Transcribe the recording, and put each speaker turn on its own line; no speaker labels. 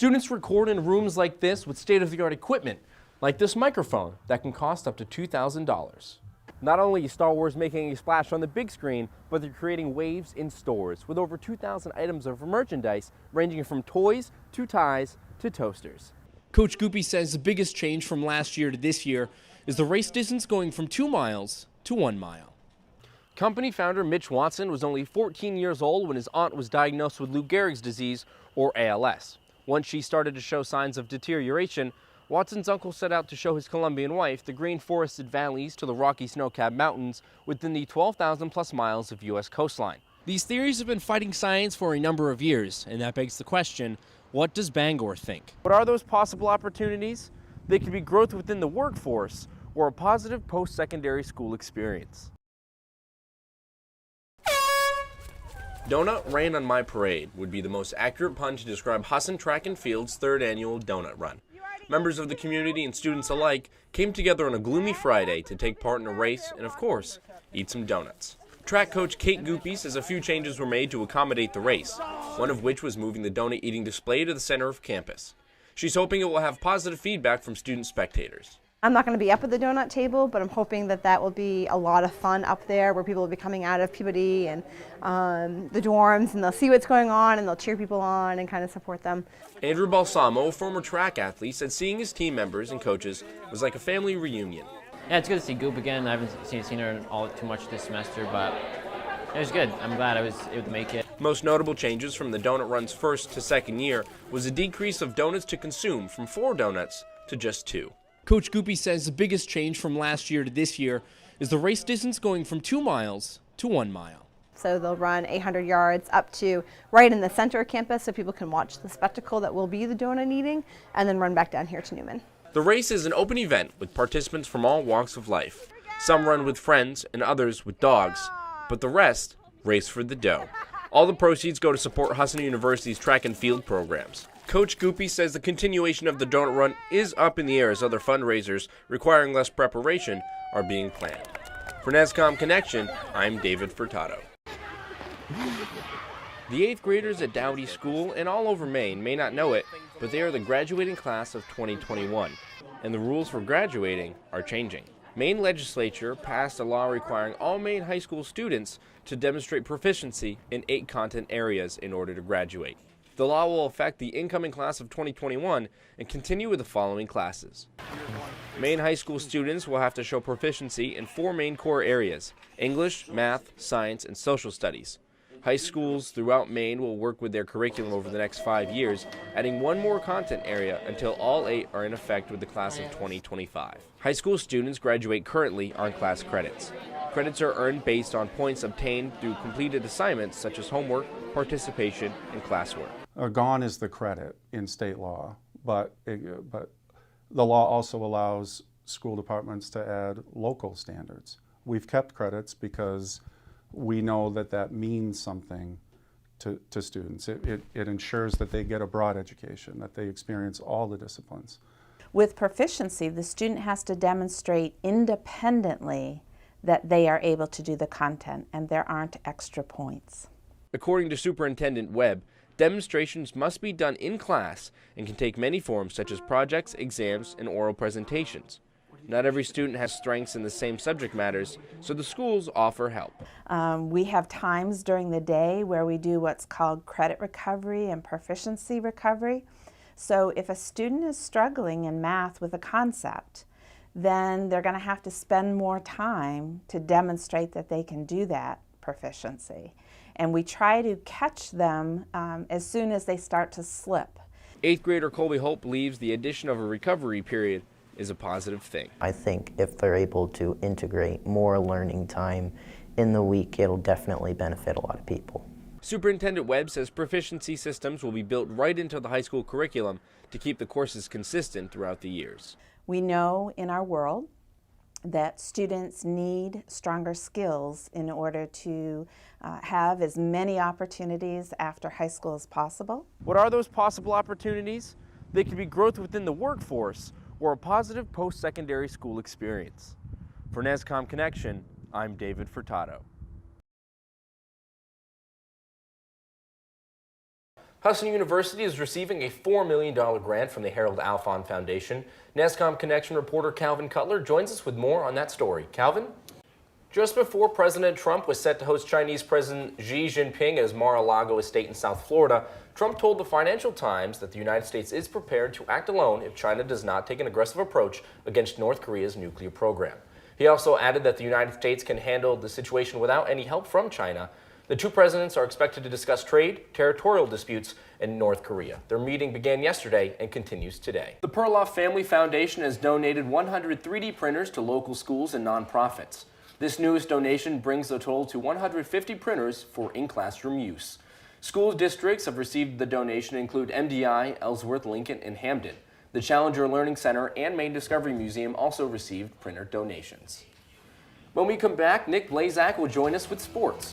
Students record in rooms like this with state-of-the-art equipment, like this microphone that can cost up to $2,000. Not only is Star Wars making a splash on the big screen, but they're creating waves in stores with over 2,000 items of merchandise ranging from toys to ties to toasters. Coach Goopy says the biggest change from last year to this year is the race distance going from 2 miles to 1 mile. Company founder Mitch Watson was only 14 years old when his aunt was diagnosed with Lou Gehrig's disease, or ALS. Once she started to show signs of deterioration, Watson's uncle set out to show his Colombian wife the green forested valleys to the rocky snow-capped mountains within the 12,000 plus miles of U.S. coastline. These theories have been fighting science for a number of years, and that begs the question, what does Bangor think? What are those possible opportunities? They could be growth within the workforce or a positive post-secondary school experience. Donut rain on my parade would be the most accurate pun to describe Hassan Track and Field's 3rd annual donut run. Members of the community and students alike came together on a gloomy Friday to take part in a race and, of course, eat some donuts. Track coach Kate Goopy says a few changes were made to accommodate the race, one of which was moving the donut eating display to the center of campus. She's hoping it will have positive feedback from student spectators.
I'm not going to be up at the donut table, but I'm hoping that that will be a lot of fun up there where people will be coming out of puberty and the dorms, and they'll see what's going on and they'll cheer people on and kind of support them.
Andrew Balsamo, a former track athlete, said seeing his team members and coaches was like a family reunion.
Yeah, it's good to see Goop again. I haven't seen her all too much this semester, but it was good. I'm glad I was able to make it.
Most notable changes from the donut run's 1st to 2nd year was a decrease of donuts to consume from 4 donuts to just 2. Coach Goopy says the biggest change from last year to this year is the race distance going from 2 miles to 1 mile.
So they'll run 800 yards up to right in the center of campus so people can watch the spectacle that will be the donut eating, and then run back down here to Newman.
The race is an open event with participants from all walks of life. Some run with friends and others with dogs, but the rest race for the dough. All the proceeds go to support Hassan University's track and field programs. Coach Goopy says the continuation of the donut run is up in the air as other fundraisers requiring less preparation are being planned. For NESCOM Connection, I'm David Furtado. The 8th graders at Dowdy School and all over Maine may not know it, but they are the graduating class of 2021, and the rules for graduating are changing. Maine legislature passed a law requiring all Maine high school students to demonstrate proficiency in 8 content areas in order to graduate. The law will affect the incoming class of 2021 and continue with the following classes. Maine high school students will have to show proficiency in 4 main core areas: English, math, science, and social studies. High schools throughout Maine will work with their curriculum over the next 5 years, adding 1 more content area until all 8 are in effect with the class of 2025. High school students graduate currently on class credits. Credits are earned based on points obtained through completed assignments such as homework, participation, and classwork.
Gone is the credit in state law, but the law also allows school departments to add local standards. We've kept credits because we know that that means something to students. It ensures that they get a broad education, that they experience all the disciplines.
With proficiency, the student has to demonstrate independently that they are able to do the content, and there aren't extra points.
According to Superintendent Webb, demonstrations must be done in class and can take many forms such as projects, exams, and oral presentations. Not every student has strengths in the same subject matters, so the schools offer help.
We have times during the day where we do what's called credit recovery and proficiency recovery. So if a student is struggling in math with a concept, then they're going to have to spend more time to demonstrate that they can do that proficiency. And we try to catch them as soon as they start to slip.
8th grader Colby Holt believes the addition of a recovery period is a positive thing.
I think if they're able to integrate more learning time in the week, it'll definitely benefit a lot of people.
Superintendent Webb says proficiency systems will be built right into the high school curriculum to keep the courses consistent throughout the years.
We know in our world that students need stronger skills in order to have as many opportunities after high school as possible.
What are those possible opportunities? They could be growth within the workforce or a positive post-secondary school experience. For NESCOM Connection, I'm David Furtado. Hudson University is receiving a $4 million grant from the Harold Alfond Foundation. NESCOM Connection reporter Calvin Cutler joins us with more on that story. Calvin? Just before President Trump was set to host Chinese President Xi Jinping at his Mar-a-Lago estate in South Florida, Trump told the Financial Times that the United States is prepared to act alone if China does not take an aggressive approach against North Korea's nuclear program. He also added that the United States can handle the situation without any help from China. The two presidents are expected to discuss trade, territorial disputes, and North Korea. Their meeting began yesterday and continues today. The Perloff Family Foundation has donated 100 3D printers to local schools and nonprofits. This newest donation brings the total to 150 printers for in-classroom use. School districts have received the donation include MDI, Ellsworth, Lincoln, and Hamden. The Challenger Learning Center and Maine Discovery Museum also received printer donations. When we come back, Nick Blazak will join us with sports.